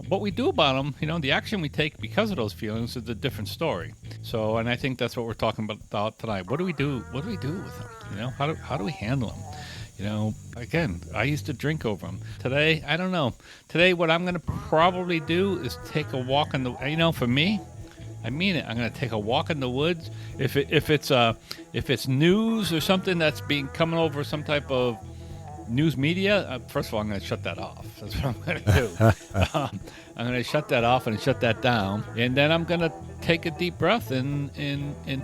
what we do about them, the action we take because of those feelings is a different story. So, and I think that's what we're talking about tonight. What do we do? What do we do with them? How do we handle them? Again, I used to drink over them. Today, I don't know. Today, what I'm going to probably do is take a walk in the. For me, I mean it. I'm going to take a walk in the woods. If it's news or something that's coming over some type of news media, first of all, I'm going to shut that off. That's what I'm going to do. I'm going to shut that off and shut that down, and then I'm going to take a deep breath and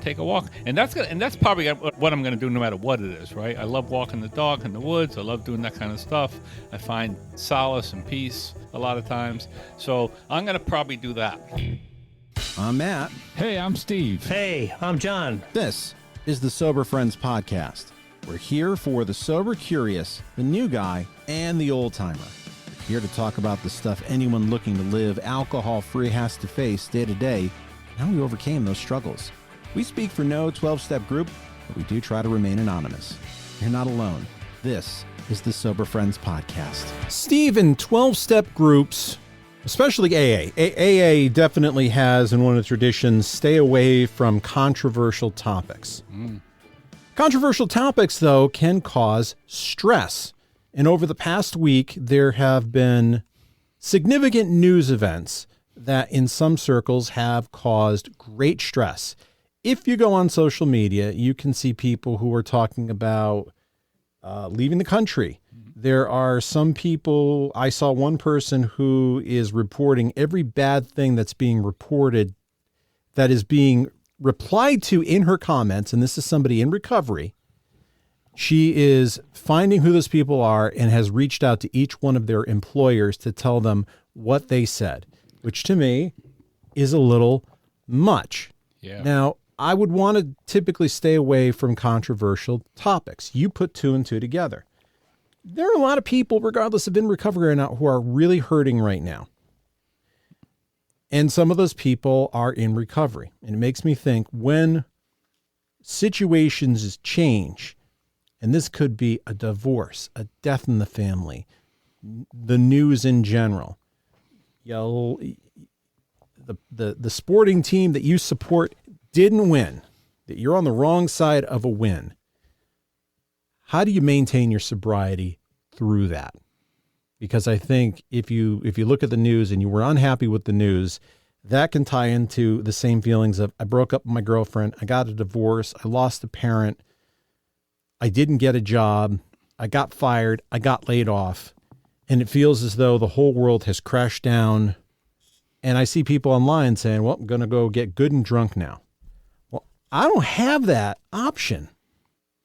take a walk. And that's probably what I'm going to do no matter what it is, right? I love walking the dog in the woods. I love doing that kind of stuff. I find solace and peace a lot of times. So I'm going to probably do that. I'm Matt. Hey, I'm Steve. Hey, I'm John. This is the Sober Friends Podcast. We're here for the sober curious, the new guy, and the old timer. We're here to talk about the stuff anyone looking to live alcohol-free has to face day to day, and how we overcame those struggles. We speak for no 12-step group, but we do try to remain anonymous. You're not alone. This is the Sober Friends Podcast. Steve, in 12-step groups, especially AA definitely has in one of the traditions, stay away from controversial topics. Controversial topics, though, can cause stress. And over the past week, there have been significant news events that in some circles have caused great stress. If you go on social media, you can see people who are talking about leaving the country. There are some people, I saw one person who is reporting every bad thing that's being reported that is being replied to in her comments, and this is somebody in recovery. She is finding who those people are and has reached out to each one of their employers to tell them what they said, which to me is a little much. Yeah. Now, I would want to typically stay away from controversial topics. You put two and two together. There are a lot of people, regardless of in recovery or not, who are really hurting right now. And some of those people are in recovery. And it makes me think when situations change, and this could be a divorce, a death in the family, the news in general, the sporting team that you support didn't win, that you're on the wrong side of a win. How do you maintain your sobriety through that? Because I think if you look at the news and you were unhappy with the news, that can tie into the same feelings of I broke up with my girlfriend, I got a divorce, I lost a parent, I didn't get a job, I got fired, I got laid off, and it feels as though the whole world has crashed down. And I see people online saying, well, I'm going to go get good and drunk now. Well, I don't have that option.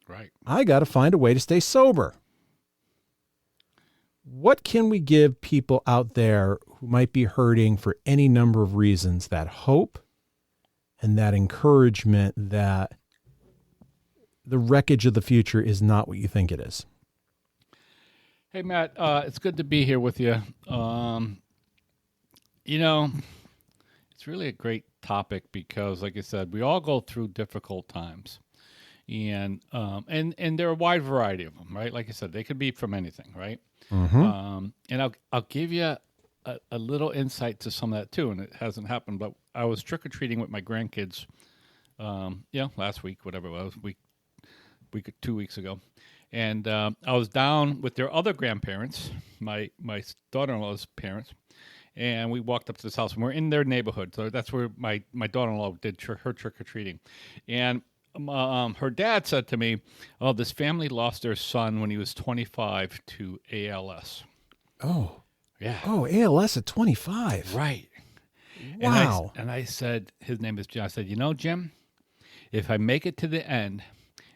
Right. I got to find a way to stay sober. What can we give people out there who might be hurting for any number of reasons, that hope and that encouragement that the wreckage of the future is not what you think it is? Hey, Matt, it's good to be here with you. It's really a great topic because, like I said, we all go through difficult times. And there are a wide variety of them, right? Like I said, they could be from anything, right? Mm-hmm. And I'll give you a little insight to some of that too, and it hasn't happened, but I was trick-or-treating with my grandkids, last week, whatever it was, week 2 weeks ago. And I was down with their other grandparents, my daughter-in-law's parents, and we walked up to this house, and we're in their neighborhood. So that's where my daughter-in-law did her trick-or-treating. And her dad said to me, oh, this family lost their son when he was 25 to ALS. Oh. Yeah. Oh, ALS at 25. Right. Wow. And I said, his name is Jim. I said, Jim, if I make it to the end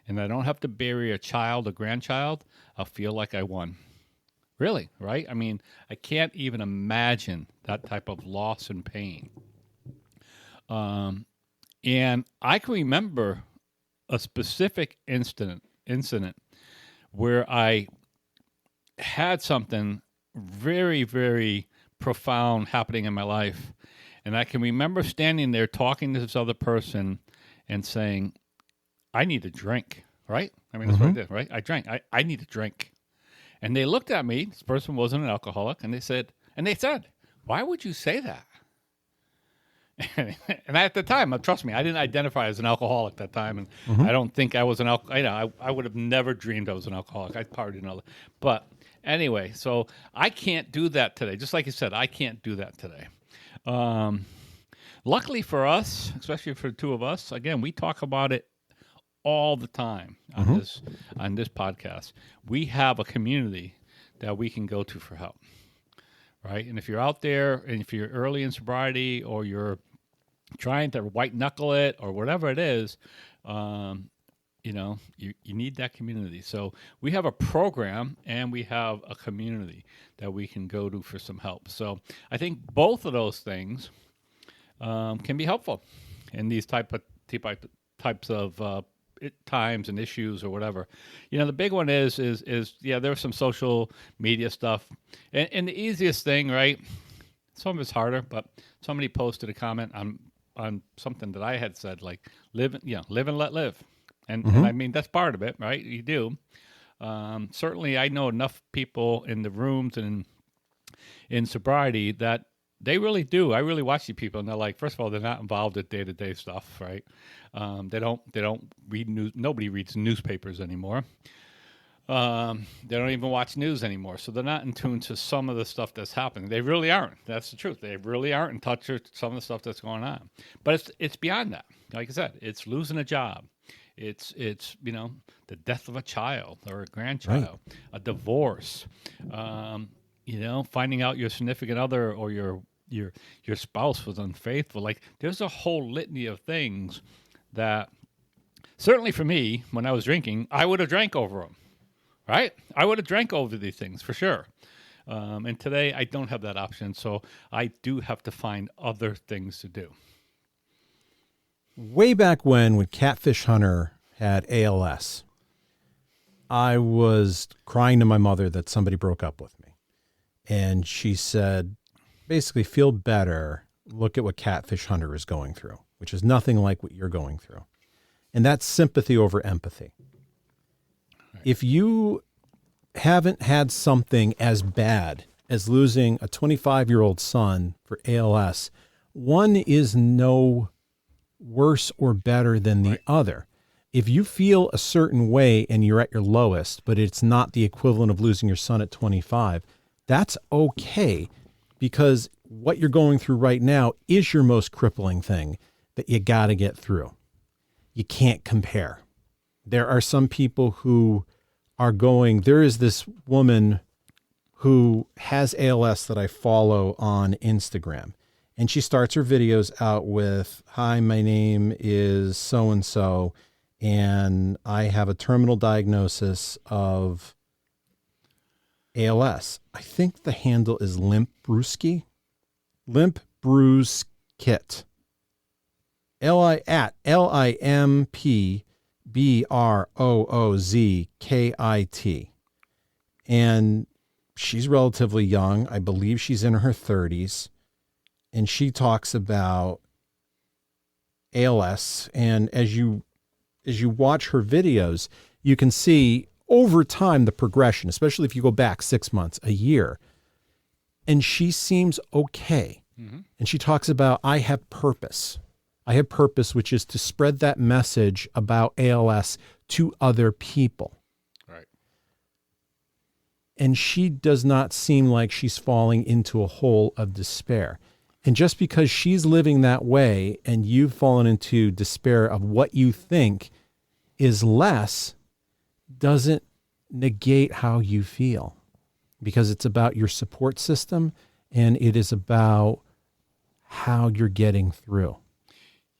and I don't have to bury a child, a grandchild, I'll feel like I won. Really, right? I mean, I can't even imagine that type of loss and pain. And I can remember a specific incident where I had something very, very profound happening in my life. And I can remember standing there talking to this other person and saying, I need a drink, right? I mean, that's what I did, right? I drank. I need a drink. And they looked at me. This person wasn't an alcoholic. And they said, Why would you say that? And at the time, trust me, I didn't identify as an alcoholic at that time, and I don't think I was an alcoholic. I would have never dreamed I was an alcoholic. I partied and all that. But anyway, so I can't do that today. Just like you said, I can't do that today. Luckily for us, especially for the two of us, again, we talk about it all the time on this podcast. We have a community that we can go to for help, right? And if you're out there, and if you're early in sobriety, or you're trying to white knuckle it, or whatever it is, you need that community. So we have a program and we have a community that we can go to for some help. So I think both of those things can be helpful in these types of times and issues or whatever. The big one is there's some social media stuff, and the easiest thing, right? Some of it's harder, but somebody posted a comment on something that I had said, like live and let live, and I mean that's part of it, right? You do. Certainly, I know enough people in the rooms and in sobriety that they really do. I really watch these people, and they're like, first of all, they're not involved in day-to-day stuff, right? They don't read news. Nobody reads newspapers anymore. They don't even watch news anymore, so they're not in tune to some of the stuff that's happening. They really aren't. That's the truth. They really aren't in touch with some of the stuff that's going on. But it's beyond that. Like I said, it's losing a job. It's the death of a child or a grandchild, right. A divorce. Finding out your significant other or your spouse was unfaithful. Like there's a whole litany of things that certainly for me, when I was drinking, I would have drank over them. Right? I would have drank over these things for sure. And today I don't have that option. So I do have to find other things to do. Way back when Catfish Hunter had ALS, I was crying to my mother that somebody broke up with me. And she said, basically, feel better. Look at what Catfish Hunter is going through, which is nothing like what you're going through. And that's sympathy over empathy. If you haven't had something as bad as losing a 25-year-old son for ALS, one is no worse or better than the other. If you feel a certain way and you're at your lowest, but it's not the equivalent of losing your son at 25, that's okay, because what you're going through right now is your most crippling thing that you got to get through. You can't compare. There are some people who are there is this woman who has ALS that I follow on Instagram, and she starts her videos out with, "Hi, my name is so-and-so, and I have a terminal diagnosis of ALS." I think the handle is Limp Brewski. Limp Brews Kit. LIMPBROOZKIT. And she's relatively young. I believe she's in her 30s. And she talks about ALS. And as you watch her videos, you can see over time the progression, especially if you go back 6 months, a year. And she seems okay. Mm-hmm. And she talks about, I have purpose. I have purpose, which is to spread that message about ALS to other people. Right. And she does not seem like she's falling into a hole of despair. And just because she's living that way and you've fallen into despair of what you think is less, doesn't negate how you feel, because it's about your support system and it is about how you're getting through.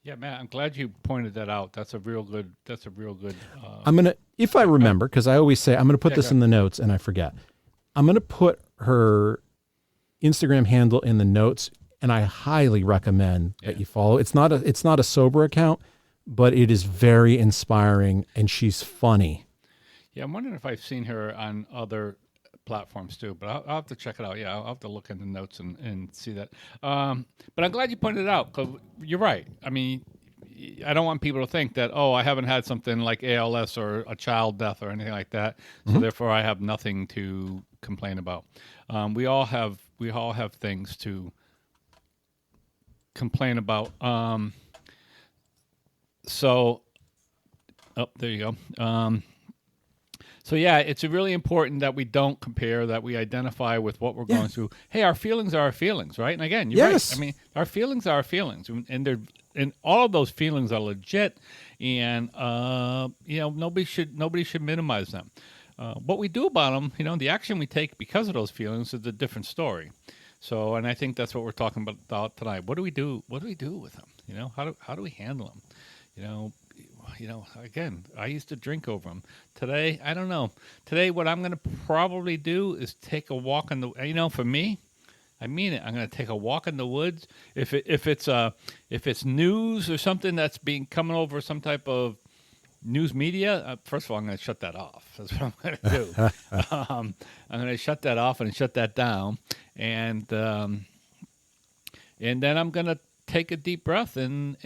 Yeah, man, I'm glad you pointed that out. That's a real good. I'm going to, if I remember, because I always say, I'm going to put this in the notes and I forget. I'm going to put her Instagram handle in the notes, and I highly recommend that you follow. It's not a sober account, but it is very inspiring and she's funny. Yeah, I'm wondering if I've seen her on other platforms too, but I'll have to check it out. Yeah, I'll have to look in the notes and see that. But I'm glad you pointed it out, because you're right. I mean, I don't want people to think that, I haven't had something like ALS or a child death or anything like that, so therefore I have nothing to complain about. We all have things to complain about. So, oh, there you go. So yeah, it's really important that we don't compare, that we identify with what we're going through. Hey, our feelings are our feelings, right? And again, you're right. I mean, our feelings are our feelings, and all of those feelings are legit, and nobody should minimize them. What we do about them, the action we take because of those feelings is a different story. So, and I think that's what we're talking about tonight. What do we do? What do we do with them? How do we handle them? Again, I used to drink over them. Today, I don't know. Today, what I'm going to probably do is take a walk in the. For me, I mean it. I'm going to take a walk in the woods. If it's news or something that's coming over some type of news media, first of all, I'm going to shut that off. That's what I'm going to do. I'm going to shut that off and shut that down, and then I'm going to take a deep breath and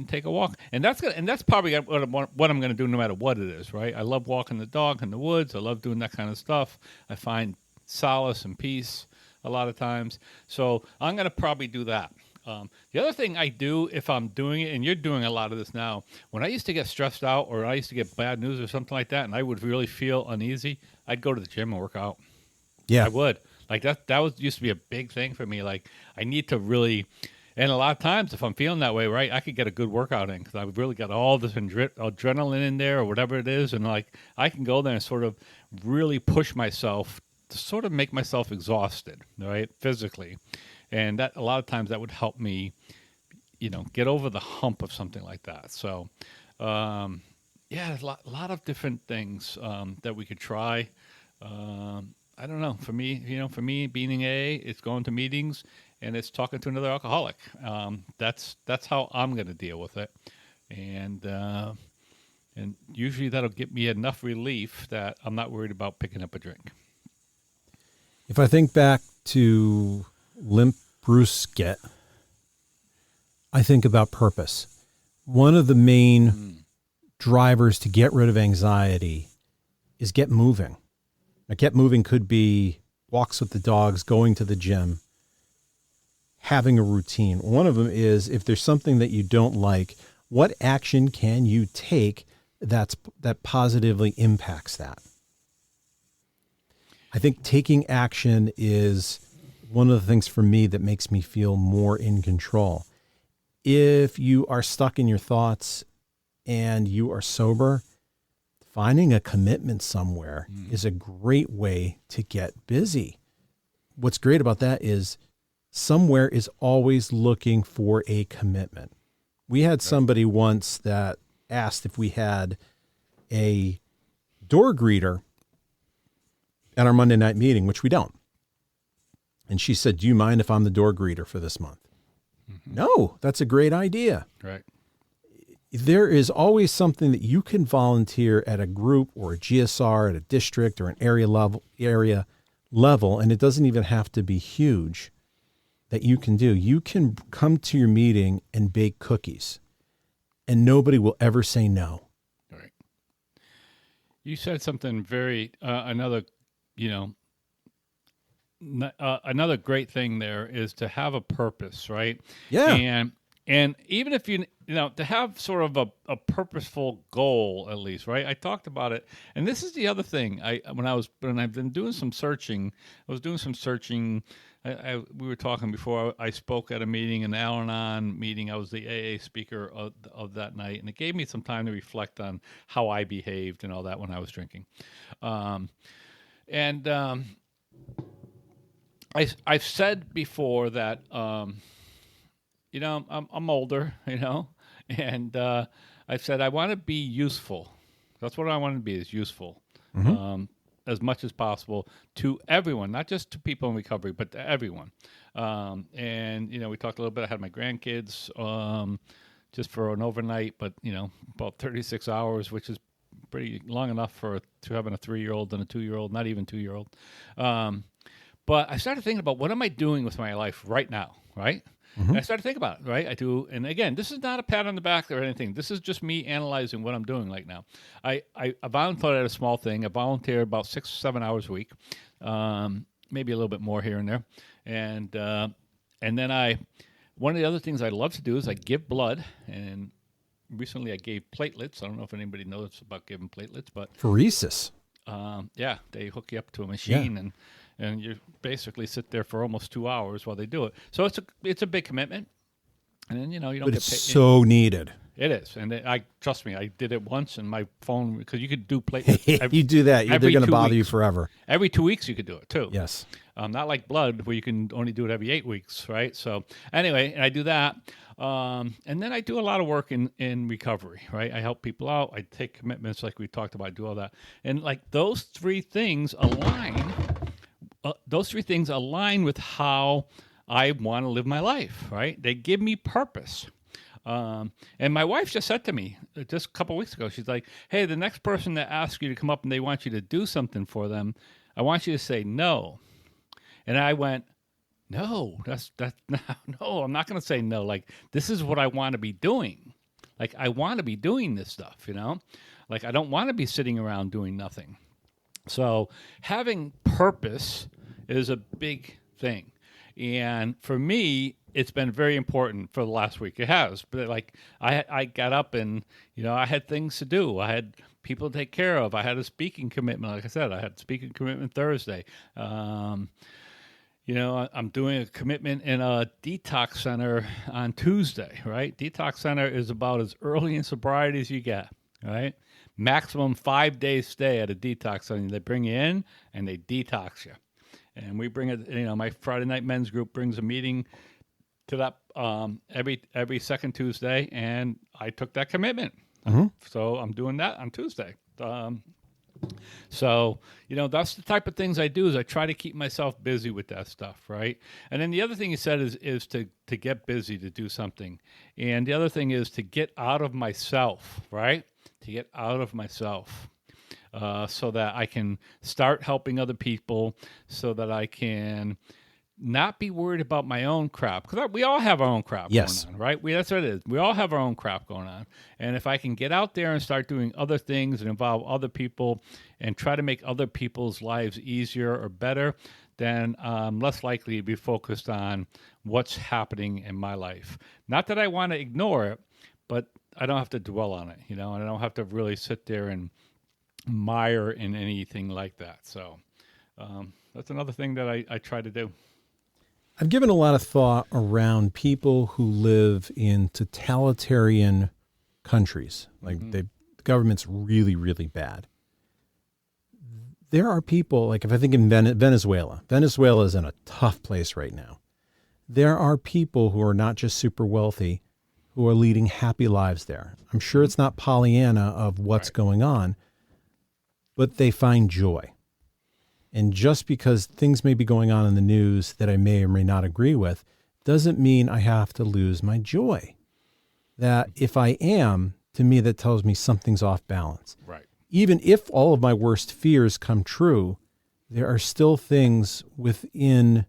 take a walk, and that's probably what I'm going to do no matter what it is. Right? I love walking the dog in the woods. I love doing that kind of stuff. I find solace and peace a lot of times. So I'm going to probably do that. The other thing I do if I'm doing it, and you're doing a lot of this now, when I used to get stressed out or I used to get bad news or something like that, and I would really feel uneasy, I'd go to the gym and work out. Yeah, I would. Like that used to be a big thing for me. Like I need to really. And a lot of times, if I'm feeling that way, right, I could get a good workout in because I've really got all this adrenaline in there or whatever it is. And, like, I can go there and sort of really push myself to sort of make myself exhausted, right, physically. And that a lot of times that would help me, get over the hump of something like that. So, there's a lot of different things that we could try. I don't know. For me, being AA, it's going to meetings. And it's talking to another alcoholic. That's how I'm going to deal with it, and usually that'll get me enough relief that I'm not worried about picking up a drink. If I think back to Limp Brisket, I think about purpose. One of the main drivers to get rid of anxiety is get moving. Now, get moving could be walks with the dogs, going to the gym, having a routine. One of them is if there's something that you don't like, what action can you take that positively impacts that? I think taking action is one of the things for me that makes me feel more in control. If you are stuck in your thoughts and you are sober, finding a commitment somewhere is a great way to get busy. What's great about that is somewhere is always looking for a commitment. We had somebody once that asked if we had a door greeter at our Monday night meeting, which we don't. And she said, "Do you mind if I'm the door greeter for this month?" Mm-hmm. No, that's a great idea. Right. There is always something that you can volunteer at a group or a GSR, at a district or an area level, and it doesn't even have to be huge, that you can do. You can come to your meeting and bake cookies, and nobody will ever say no. Right. You said something very, another great thing there is to have a purpose, right? Yeah. And even if to have sort of a purposeful goal, at least, right? I talked about it, and this is the other thing. When I've been doing some searching, we were talking before. I spoke at a meeting, an Al-Anon meeting. I was the AA speaker of that night, and it gave me some time to reflect on how I behaved and all that when I was drinking. I've said before that I'm older, and I've said I want to be useful. That's what I want to be, is useful. Mm-hmm. As much as possible to everyone, not just to people in recovery, but to everyone. And we talked a little bit. I had my grandkids just for an overnight, but about 36 hours, which is pretty long enough to having a 3-year-old and a 2-year-old, not even 2-year-old. But I started thinking about, what am I doing with my life right now, right? Mm-hmm. And I started thinking about it, right? I do, and again, this is not a pat on the back or anything. This is just me analyzing what I'm doing right now. I volunteer at a small thing. I volunteer about 6 or 7 hours a week, maybe a little bit more here and there, and then I one of the other things I love to do is I give blood, and recently I gave platelets. I don't know if anybody knows about giving platelets, but Pheresis. yeah, they hook you up to a machine, and you basically sit there for almost 2 hours while they do it. So it's a big commitment, and then you don't But get it's paid. so needed. It is, and I trust me. I did it once, and my phone, because you could do platelets. You do that, they're every going to 2 bother you weeks. forever. Every 2 weeks you could do it too. Yes. Not like blood, where you can only do it every 8 weeks, right? So anyway, and I do that, and then I do a lot of work in recovery, right? I help people out. I take commitments, like we talked about. I do all that, and like those three things align. Those three things align with how I want to live my life, right? They give me purpose. And my wife just said to me just a couple of weeks ago, she's like, hey, the next person that asks you to come up and they want you to do something for them, I want you to say no. And I went, no, no, I'm not going to say no. Like, this is what I want to be doing. Like, I want to be doing this stuff, Like, I don't want to be sitting around doing nothing. So having purpose is a big thing. And for me, it's been very important for the last week. It has. But like I got up and, I had things to do. I had people to take care of. I had a speaking commitment. Like I said, I had a speaking commitment Thursday. I'm doing a commitment in a detox center on Tuesday, right? Detox center is about as early in sobriety as you get, right? Maximum 5 days stay at a detox center. They bring you in and they detox you. And we bring it, my Friday night men's group brings a meeting to that every second Tuesday, and I took that commitment. Mm-hmm. So I'm doing that on Tuesday. So, that's the type of things I do, is I try to keep myself busy with that stuff, right? And then the other thing you said is to get busy, to do something. And the other thing is to get out of myself, right? To get out of myself. So that I can start helping other people, so that I can not be worried about my own crap. Because we all have our own crap going on, right? That's what it is. We all have our own crap going on. And if I can get out there and start doing other things and involve other people and try to make other people's lives easier or better, then I'm less likely to be focused on what's happening in my life. Not that I want to ignore it, but I don't have to dwell on it, and I don't have to really sit there and mire in anything like that. So that's another thing that I try to do. I've given a lot of thought around people who live in totalitarian countries. Like the government's really, really bad. There are people, like if I think in Venezuela is in a tough place right now. There are people who are not just super wealthy who are leading happy lives there. I'm sure it's not Pollyanna of what's going on, but they find joy. And just because things may be going on in the news that I may or may not agree with, doesn't mean I have to lose my joy. That if I am, to me, that tells me something's off balance. Right. Even if all of my worst fears come true, there are still things within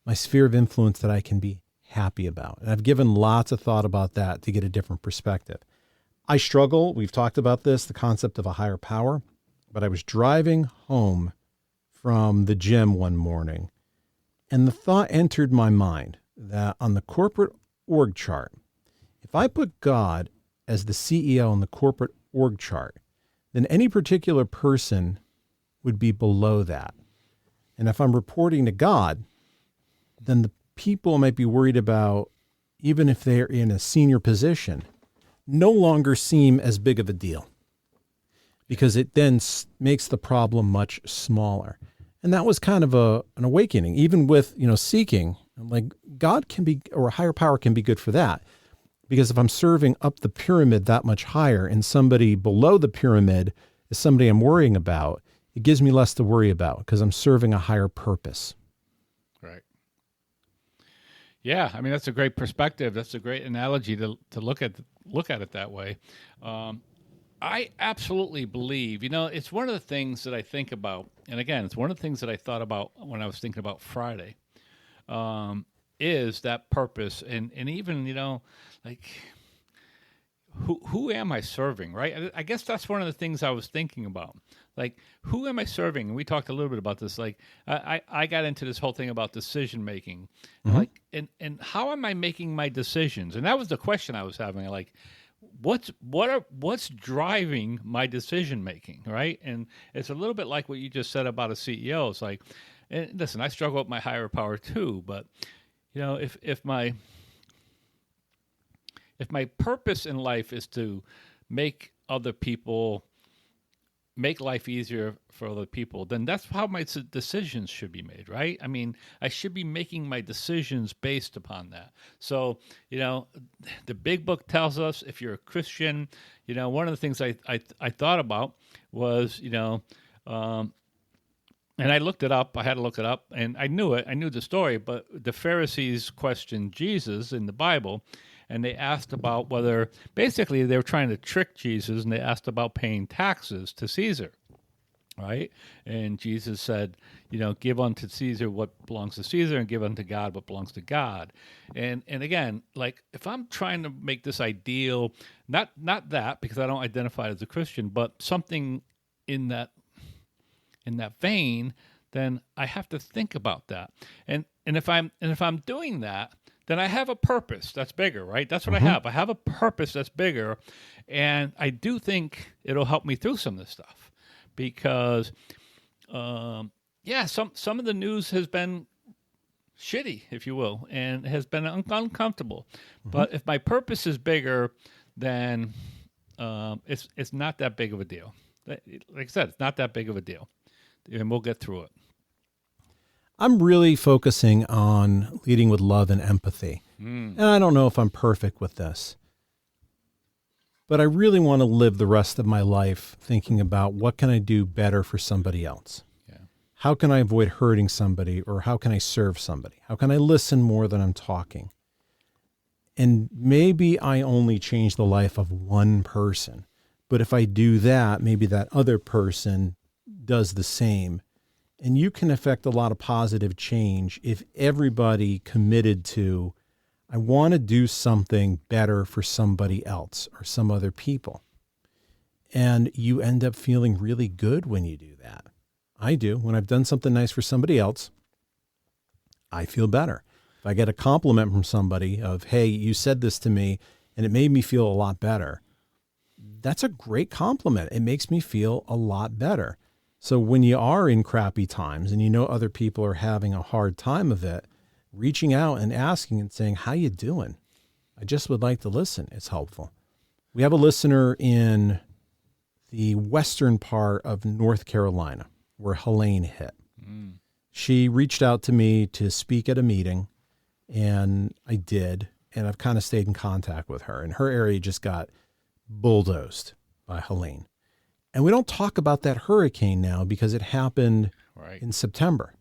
my sphere of influence that I can be happy about. And I've given lots of thought about that to get a different perspective. I struggle, we've talked about this, the concept of a higher power, but I was driving home from the gym one morning, and the thought entered my mind that on the corporate org chart, if I put God as the CEO on the corporate org chart, then any particular person would be below that. And if I'm reporting to God, then the people I might be worried about, even if they're in a senior position, no longer seem as big of a deal, because it then makes the problem much smaller. And that was kind of an awakening, even with, seeking. I'm like, God can be, or a higher power can be good for that. Because if I'm serving up the pyramid that much higher and somebody below the pyramid is somebody I'm worrying about, it gives me less to worry about because I'm serving a higher purpose. Right. Yeah, I mean, that's a great perspective. That's a great analogy to look at it that way. I absolutely believe, it's one of the things that I think about, and again, it's one of the things that I thought about when I was thinking about Friday, is that purpose. And even, like, who am I serving, right? I guess that's one of the things I was thinking about. Like, who am I serving? And we talked a little bit about this. Like, I got into this whole thing about decision making. Mm-hmm. Like, and how am I making my decisions? And that was the question I was having. Like, what's driving my decision making, right? And it's a little bit like what you just said about a CEO. It's like, and listen, I struggle with my higher power too, but if my purpose in life is to make other people make life easier for other people, then that's how my decisions should be made, right? I mean, I should be making my decisions based upon that. So, the big book tells us if you're a Christian, one of the things I thought about was, and I looked it up. I had to look it up, and I knew it. I knew the story, but the Pharisees questioned Jesus in the Bible, and they asked about whether, basically, they were trying to trick Jesus, and they asked about paying taxes to Caesar, right? And Jesus said, give unto Caesar what belongs to Caesar, and give unto God what belongs to God. And again, like, if I'm trying to make this ideal, not that, because I don't identify as a Christian, but something in that vein, then I have to think about that. And if I'm doing that, then I have a purpose that's bigger, right? That's what I have. I have a purpose that's bigger, and I do think it'll help me through some of this stuff because, some of the news has been shitty, if you will, and has been uncomfortable. But if my purpose is bigger, then it's not that big of a deal. Like I said, it's not that big of a deal. And we'll get through it. I'm really focusing on leading with love and empathy. And I don't know if I'm perfect with this, but I really want to live the rest of my life thinking about what can I do better for somebody else? Yeah. How can I avoid hurting somebody, or how can I serve somebody? How can I listen more than I'm talking? And maybe I only change the life of one person, but if I do that, maybe that other person does the same. And you can affect a lot of positive change if everybody committed to, I want to do something better for somebody else or some other people. And you end up feeling really good when you do that. I do. When I've done something nice for somebody else, I feel better. If I get a compliment from somebody of, hey, you said this to me and it made me feel a lot better, that's a great compliment. It makes me feel a lot better. So when you are in crappy times and you know other people are having a hard time of it, reaching out and asking and saying, how you doing? I just would like to listen. It's helpful. We have a listener in the western part of North Carolina where Helene hit. She reached out to me to speak at a meeting, and I did, and I've kind of stayed in contact with her. And her area just got bulldozed by Helene. And we don't talk about that hurricane now because it happened in September.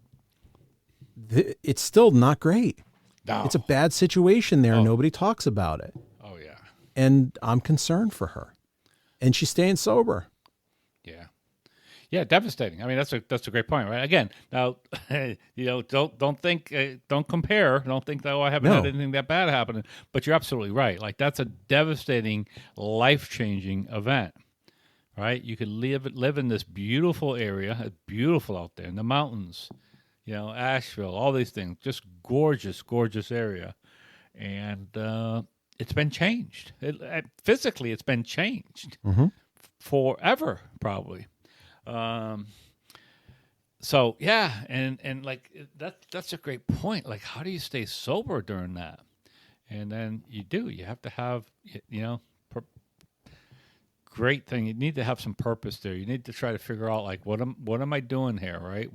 It's still not great. No. It's a bad situation there. Nobody talks about it. Oh, yeah. And I'm concerned for her. And she's staying sober. Yeah. Yeah, devastating. I mean, that's a great point, right? Again, now, don't think, don't compare. Don't think that, I haven't had anything that bad happen. But you're absolutely right. Like, that's a devastating, life-changing event. Right, you could live in this beautiful area. It's beautiful out there in the mountains, Asheville, all these things, just gorgeous, gorgeous area, and it's been changed. Physically, it's been changed forever, probably. So yeah, and like that's a great point. Like, how do you stay sober during that? And then you have to have great thing. You need to have some purpose there. You need to try to figure out, like, what am I doing here, right?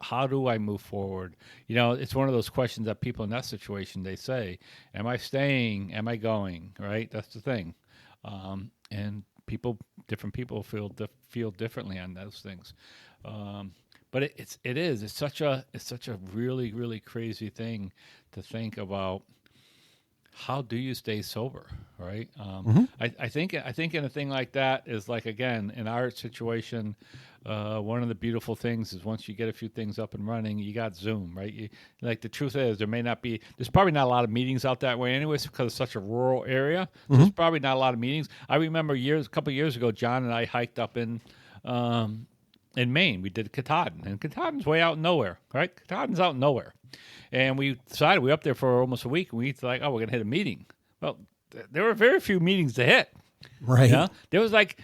How do I move forward? It's one of those questions that people in that situation, they say, am I staying? Am I going? Right? That's the thing. And different people feel differently on those things. But it's such a really, really crazy thing to think about. How do you stay sober, right? I think in a thing like that is, like, again, in our situation, one of the beautiful things is once you get a few things up and running, you got Zoom, right? The truth is, there's probably not a lot of meetings out that way anyways because it's such a rural area. So there's probably not a lot of meetings. I remember a couple of years ago, John and I hiked up in in Maine. We did Katahdin, and Katahdin's way out in nowhere, right? Katahdin's out in nowhere. And we decided we were up there for almost a week, and we thought, like, oh, we're going to hit a meeting. Well, there were very few meetings to hit. Right. You know? There was like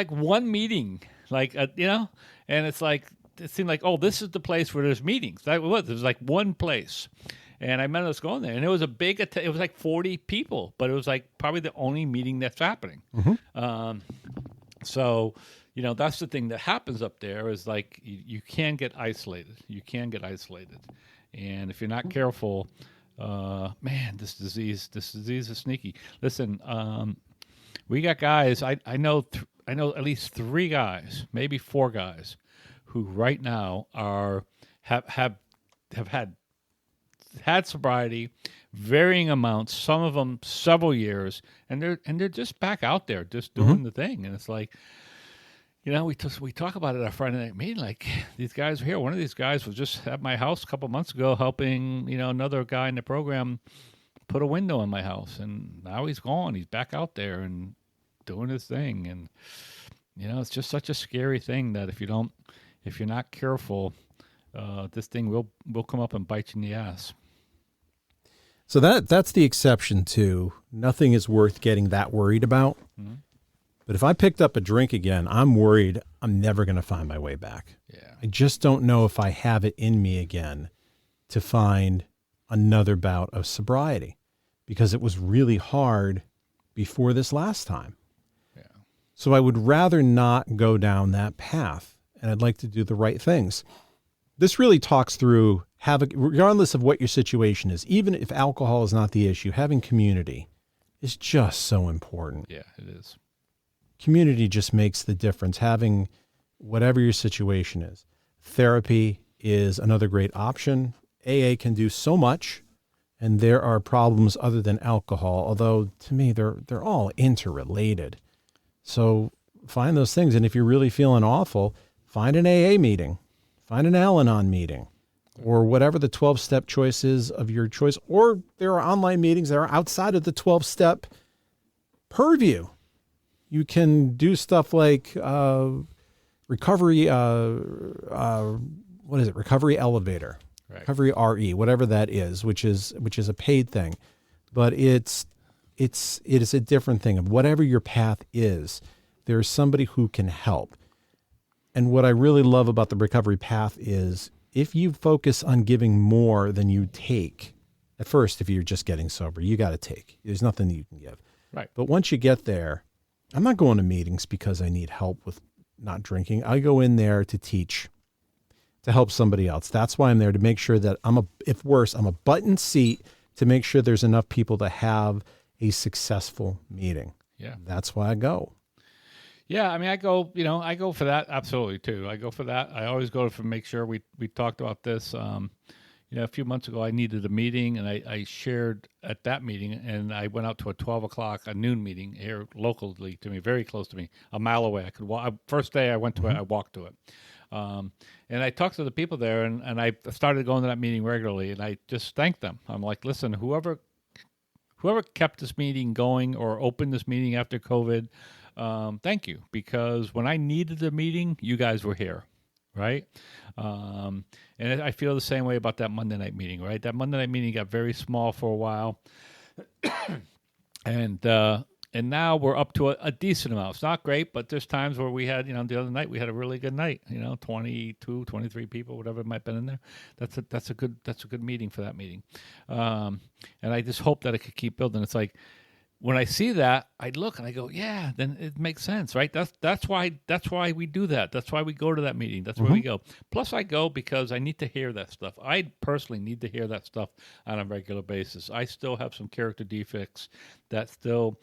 one meeting, like, and it's like, it seemed like, oh, this is the place where there's meetings. That was, there was like one place. And I remember us going there, and it was a big, it was like 40 people, but it was like probably the only meeting that's happening. So, that's the thing that happens up there is like you can get isolated. You can get isolated. And if you're not careful, man, this disease is sneaky. Listen, we got guys, I know at least 3 guys, maybe 4 guys, who right now have had sobriety, varying amounts, some of them several years, and they're just back out there, just doing the thing. And it's like, we talk about it at our Friday night meeting, like these guys are here. One of these guys was just at my house a couple months ago helping, another guy in the program put a window in my house, and now he's gone. He's back out there and doing his thing. And, it's just such a scary thing that if you're not careful, this thing will come up and bite you in the ass. So that's the exception to nothing is worth getting that worried about. Mm-hmm. But if I picked up a drink again, I'm worried I'm never going to find my way back. Yeah. I just don't know if I have it in me again to find another bout of sobriety, because it was really hard before this last time. Yeah. So I would rather not go down that path, and I'd like to do the right things. This really talks through regardless of what your situation is, even if alcohol is not the issue, having community is just so important. Yeah, it is. Community just makes the difference. Having whatever your situation is. Therapy is another great option. AA can do so much, and there are problems other than alcohol, although to me they're all interrelated. So find those things, and if you're really feeling awful, find an AA meeting, find an Al-Anon meeting, or whatever the 12-step choice is of your choice. Or there are online meetings that are outside of the 12-step purview. You can do stuff like recovery, recovery elevator, right. Recovery RE, whatever that is, which is a paid thing. But it is a different thing. Of whatever your path is, there's somebody who can help. And what I really love about the recovery path is if you focus on giving more than you take, at first, if you're just getting sober, you got to take. There's nothing that you can give. Right. But once you get there, I'm not going to meetings because I need help with not drinking. I go in there to teach, to help somebody else. That's why I'm there, to make sure that I'm a button seat to make sure there's enough people to have a successful meeting. Yeah. That's why I go. Yeah, I mean, I go for that absolutely too. I go for that. I always go to make sure we talked about this. A few months ago, I needed a meeting, and I shared at that meeting, and I went out to a noon meeting here locally to me, very close to me, a mile away. I could walk. First day I went to it, I walked to it. And I talked to the people there, and I started going to that meeting regularly, and I just thanked them. I'm like, listen, whoever kept this meeting going or opened this meeting after COVID, thank you, because when I needed the meeting, you guys were here. Right. And I feel the same way about that Monday night meeting, right? That Monday night meeting got very small for a while. And now we're up to a decent amount. It's not great, but there's times where we had, the other night we had a really good night, 22, 23 people, whatever might have been in there. That's a good meeting for that meeting. And I just hope that it could keep building. It's like, when I see that, I look and I go, yeah, then it makes sense, right? That's why we do that. That's why we go to that meeting. That's where we go. Plus, I go because I need to hear that stuff. I personally need to hear that stuff on a regular basis. I still have some character defects that still,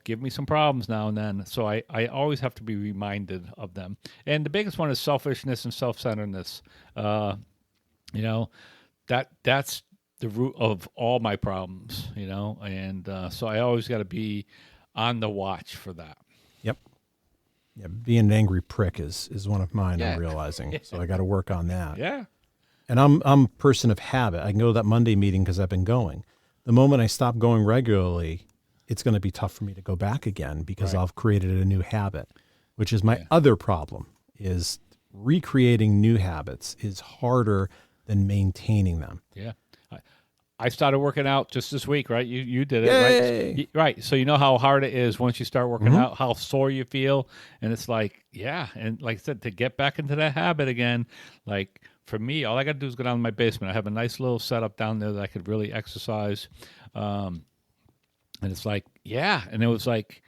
give me some problems now and then. So I always have to be reminded of them. And the biggest one is selfishness and self-centeredness. That's the root of all my problems, and so I always got to be on the watch for that. Yep. Yeah, being an angry prick is one of mine. Yeah. I'm realizing, so I got to work on that. Yeah. And I'm a person of habit. I can go to that Monday meeting because I've been going. The moment I stop going regularly, it's going to be tough for me to go back again because Right. I've created a new habit, which is my other problem. Is recreating new habits is harder than maintaining them. Yeah. I started working out just this week, right? You did it, Yay! right? Right. So you know how hard it is once you start working out, how sore you feel. And it's like, yeah. And like I said, to get back into that habit again, like for me, all I got to do is go down to my basement. I have a nice little setup down there that I could really exercise. And it's like, yeah. And it was like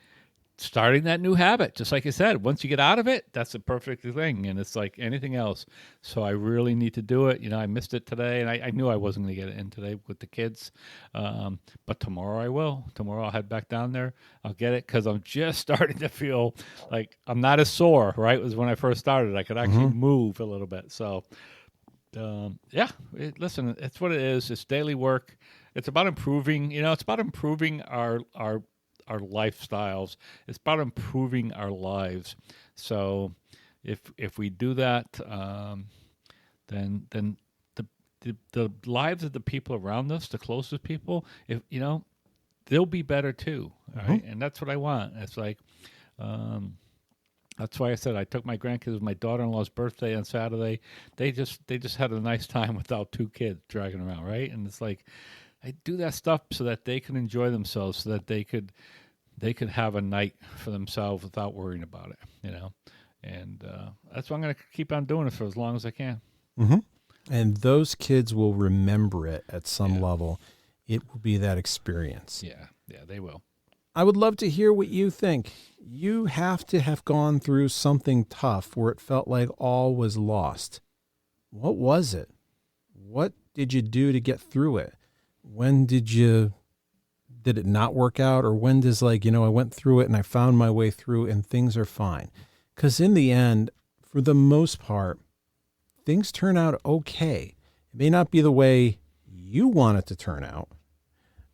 starting that new habit, just like I said, once you get out of it, that's the perfect thing. And it's like anything else. So I really need to do it. I missed it today, and I knew I wasn't going to get it in today with the kids. But tomorrow I will. Tomorrow I'll head back down there. I'll get it because I'm just starting to feel like I'm not as sore, right? It was when I first started. I could actually move a little bit. So, listen, it's what it is. It's daily work. It's about improving, it's about improving our lifestyles. It's about improving our lives. So if we do that, then the lives of the people around us, the closest people, they'll be better too. Right? And that's what I want. It's like, that's why I said I took my grandkids, my daughter-in-law's birthday on Saturday. They just had a nice time without two kids dragging around, right? And it's like, I do that stuff so that they can enjoy themselves, so that they could have a night for themselves without worrying about it, And that's why I'm going to keep on doing it for as long as I can. And those kids will remember it at some level. It will be that experience. Yeah, they will. I would love to hear what you think. You have to have gone through something tough where it felt like all was lost. What was it? What did you do to get through it? When did it not work out? Or when does I went through it and I found my way through and things are fine? Because in the end, for the most part, things turn out okay. It may not be the way you want it to turn out.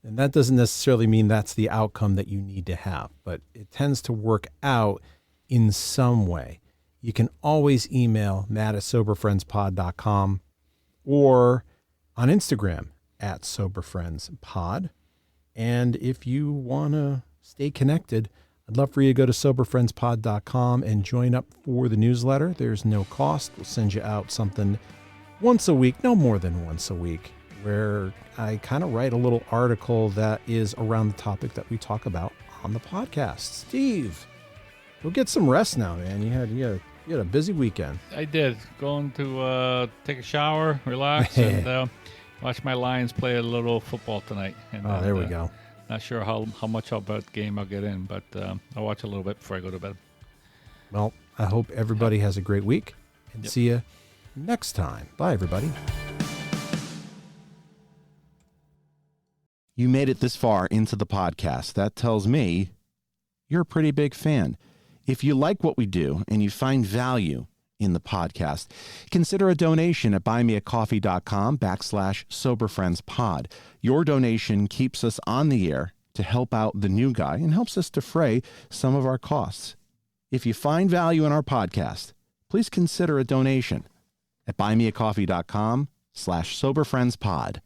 And that doesn't necessarily mean that's the outcome that you need to have, but it tends to work out in some way. You can always email matt@soberfriendspod.com or on Instagram @soberfriendspod. And if you want to stay connected, I'd love for you to go to soberfriendspod.com and join up for the newsletter. There's no cost. We'll send you out something once a week, no more than once a week, where I kind of write a little article that is around the topic that we talk about on the podcast. Steve, go get some rest now, man. You had a busy weekend. I did. Going to take a shower, relax, and watch my Lions play a little football tonight. And there we go. Not sure how much of that game I'll get in, but I'll watch a little bit before I go to bed. Well, I hope everybody has a great week, and see you next time. Bye, everybody. You made it this far into the podcast. That tells me you're a pretty big fan. If you like what we do and you find value in the podcast, consider a donation at buymeacoffee.com/soberfriendspod. Your donation keeps us on the air to help out the new guy and helps us defray some of our costs. If you find value in our podcast, please consider a donation at buymeacoffee.com/soberfriendspod.